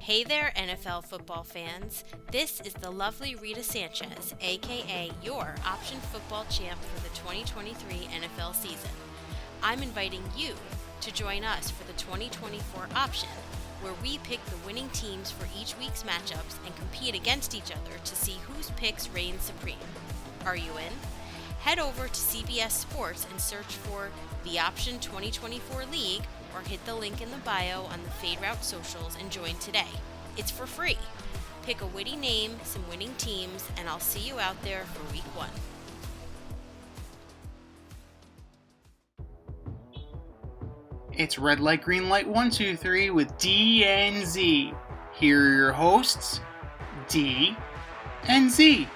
Hey there, NFL football fans. This is the lovely Rita Sanchez, aka your option football champ for the 2023 NFL season. I'm inviting you to join us for the 2024 option, where we pick the winning teams for each week's matchups and compete against each other to see whose picks reign supreme. Are you in? Head over to CBS Sports and search for the Option 2024 League or hit the link in the bio on the Fade Route socials and join today. It's for free. Pick a witty name, some winning teams, and I'll see you out there for week 1. It's Red Light, Green Light 1, 2, 3 with D and Z. Here are your hosts, D and Z.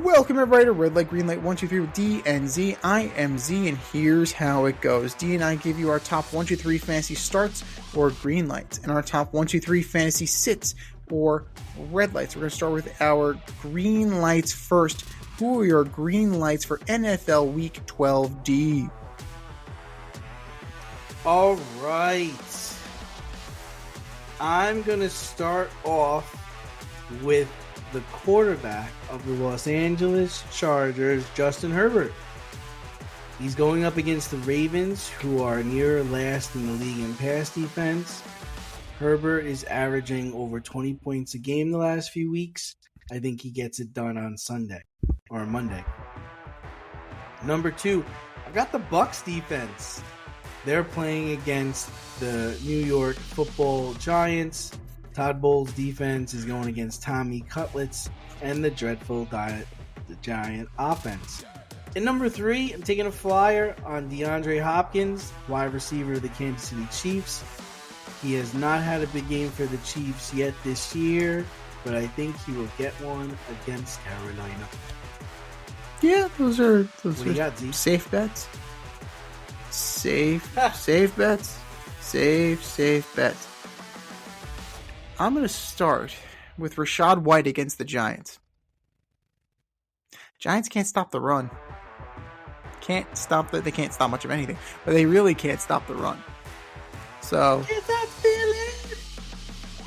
Welcome everybody to Red Light, Green Light 1, 2, 3 with D and Z. I am Z, and here's how it goes. D and I give you our top 1, 2, 3 fantasy starts or green lights, and our top 1, 2, 3 fantasy sits or red lights. We're going to start with our green lights first. Who are your green lights for NFL Week 12, D? All right. I'm going to start off with the quarterback of the Los Angeles Chargers, Justin Herbert. He's going up against the Ravens, who are near last in the league in pass defense. Herbert is averaging over 20 points a game the last few weeks. I think he gets it done on Sunday or Monday. Number 2, I've got the Bucks defense. They're playing against the New York Football Giants. Todd Bowles' defense is going against Tommy Cutlets and the dreadful Giant offense. In number 3, I'm taking a flyer on DeAndre Hopkins, wide receiver of the Kansas City Chiefs. He has not had a big game for the Chiefs yet this year, but I think he will get one against Carolina. Yeah, those are What do you got, Z? safe bets. Safe bets. Safe bets. I'm going to start with Rachaad White against the Giants. Giants can't stop the run. They can't stop much of anything, but they really can't stop the run. So,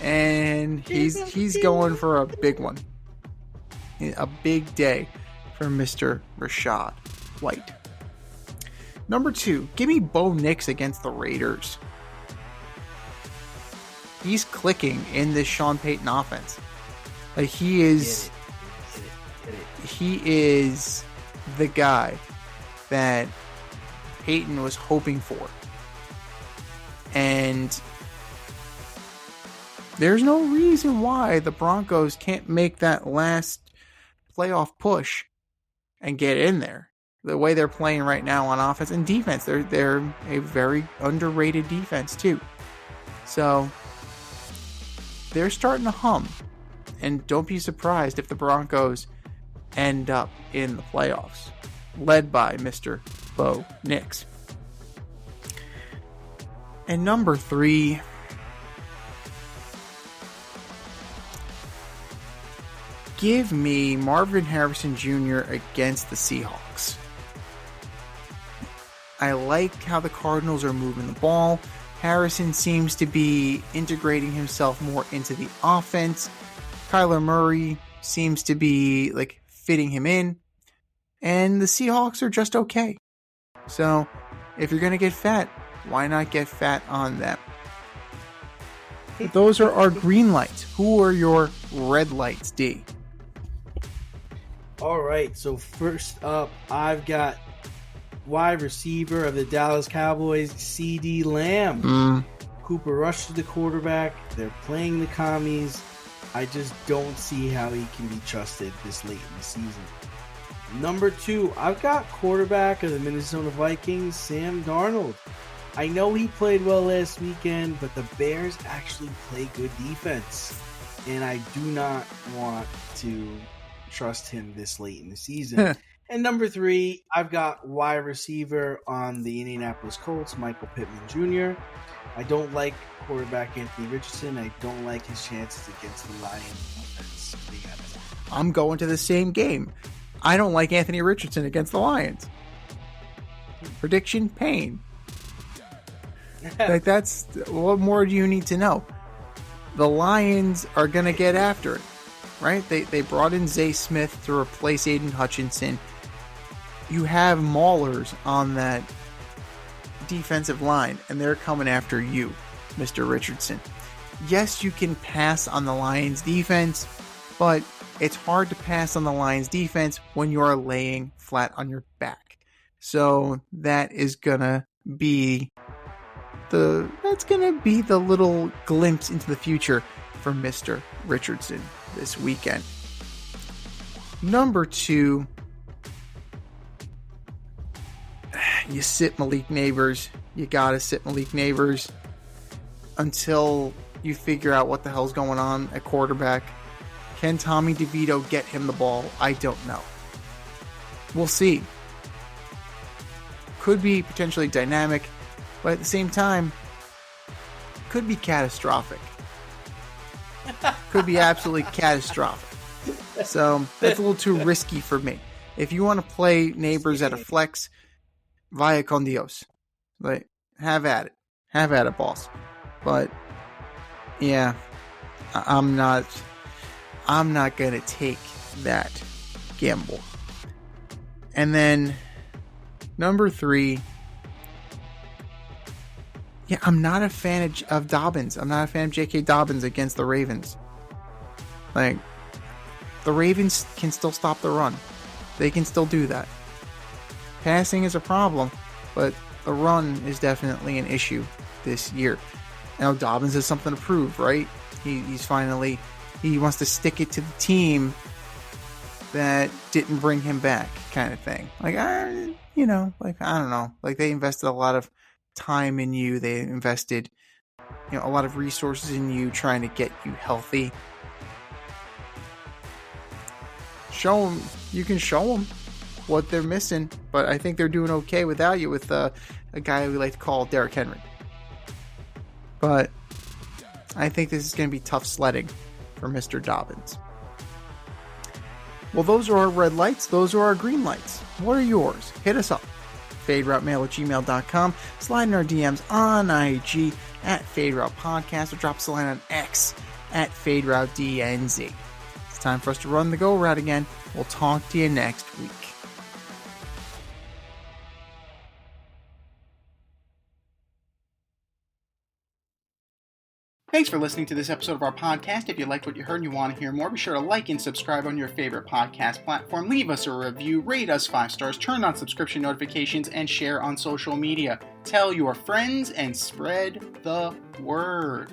and he's going for a big one. A big day for Mr. Rachaad White. Number 2, give me Bo Nix against the Raiders. He's clicking in this Sean Payton offense. Like he is the guy that Payton was hoping for. And there's no reason why the Broncos can't make that last playoff push and get in there. The way they're playing right now on offense and defense, they're a very underrated defense too. So they're starting to hum, and don't be surprised if the Broncos end up in the playoffs, led by Mr. Bo Nix. And number 3, give me Marvin Harrison Jr. against the Seahawks. I like how the Cardinals are moving the ball. Harrison seems to be integrating himself more into the offense. Kyler Murray seems to be fitting him in. And the Seahawks are just okay. So, if you're going to get fat, why not get fat on them? Those are our green lights. Who are your red lights, D? All right, so first up, I've got wide receiver of the Dallas Cowboys, CeeDee Lamb. Cooper Rush is the quarterback. They're playing the Commies. I just don't see how he can be trusted this late in the season. Number 2, I've got quarterback of the Minnesota Vikings, Sam Darnold. I know he played well last weekend, but the Bears actually play good defense. And I do not want to trust him this late in the season. And number 3, I've got wide receiver on the Indianapolis Colts, Michael Pittman Jr. I don't like quarterback Anthony Richardson. I don't like his chances against the Lions offense. I'm going to the same game. I don't like Anthony Richardson against the Lions. Prediction, pain. Like, that's, what more do you need to know? The Lions are going to get after it, right? They brought in Zay Smith to replace Aiden Hutchinson. You have maulers on that defensive line, and they're coming after you, Mr. Richardson. Yes, you can pass on the Lions defense, but it's hard to pass on the Lions defense when you are laying flat on your back. So that is gonna be the little glimpse into the future for Mr. Richardson this weekend. Number 2, you sit Malik Nabers. You gotta sit Malik Nabers until you figure out what the hell's going on at quarterback. Can Tommy DeVito get him the ball? I don't know. We'll see. Could be potentially dynamic, but at the same time, could be catastrophic. Could be absolutely catastrophic. So that's a little too risky for me. If you want to play Nabers at a flex, vaya con Dios. Like, have at it. Have at it, boss. But yeah, I'm not gonna take that gamble. And then number 3, yeah, I'm not a fan of Dobbins. I'm not a fan of J.K. Dobbins against the Ravens. Like, the Ravens can still stop the run. They can still do that. Passing is a problem, but the run is definitely an issue this year. Now, Dobbins has something to prove, right? He wants to stick it to the team that didn't bring him back, kind of thing. Like, I don't know. Like, they invested a lot of time in you. They invested, a lot of resources in you, trying to get you healthy. You can show them what they're missing, but I think they're doing okay without you, with a guy we like to call Derrick Henry. But I think this is going to be tough sledding for Mr. Dobbins. Well, those are our red lights. Those are our green lights. What are yours? Hit us up. FadeRouteMail@gmail.com. Slide in our DMs on IG at FadeRoutePodcast, or drop us a line on X at FadeRouteDNZ. It's time for us to run the go route again. We'll talk to you next week. Thanks for listening to this episode of our podcast. If you liked what you heard and you want to hear more, be sure to like and subscribe on your favorite podcast platform. Leave us a review, rate us 5 stars, turn on subscription notifications, and share on social media. Tell your friends and spread the word.